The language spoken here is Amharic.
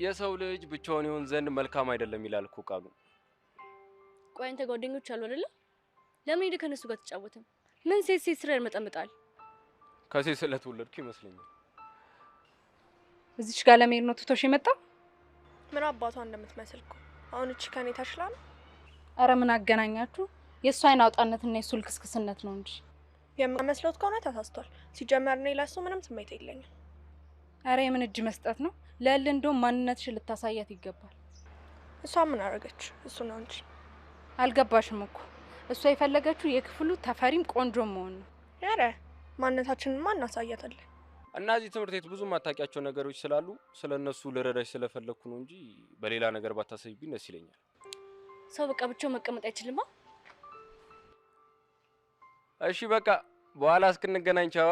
የሰው ልጅ ብቻውን ይሆን ዘንድ መልካም አይደለም ይላል እኮ ቃሉ። ቆይ አንተ ጓደኞች አሉ አይደለ? ለምን ሄደህ ከነሱ ጋር ተጫወትም? ምን ሴት ስራ ያመጣምጣል? ከሴት ስለተወለድኩ ይመስለኛል። እዚች ጋር ለመሄድ ነው ትቶሽ የመጣው? ምን አባቷ እንደምትመስልኩ አሁን እቺ ከኔ ታሽላል። አረ ምን አገናኛችሁ? የእሱ አይን አውጣነትና የእሱ ልክስክስነት ነው እንጂ የምመስሎት ከሆነ ተሳስቷል። ሲጀመር እኔ ለሱ ምንም ስሜት የለኝም። አረ የምን እጅ መስጠት ነው? ለእል እንደውም ማንነትሽን ልታሳያት ይገባል። እሷ ምን አረገች? እሱ ነው እንጂ። አልገባሽም እኮ እሷ የፈለገችው የክፍሉ ተፈሪም ቆንጆ መሆን ነው። አረ ማንነታችንን ማን እናሳያታለን? እና እዚህ ትምህርት ቤት ብዙ ማታውቂያቸው ነገሮች ስላሉ ስለነሱ ልረዳሽ ስለፈለኩ ነው እንጂ በሌላ ነገር ባታሰቢብኝ ደስ ይለኛል። ሰው በቃ ብቻው መቀመጥ አይችልማ። እሺ በቃ በኋላ እስክንገናኝ ቻው።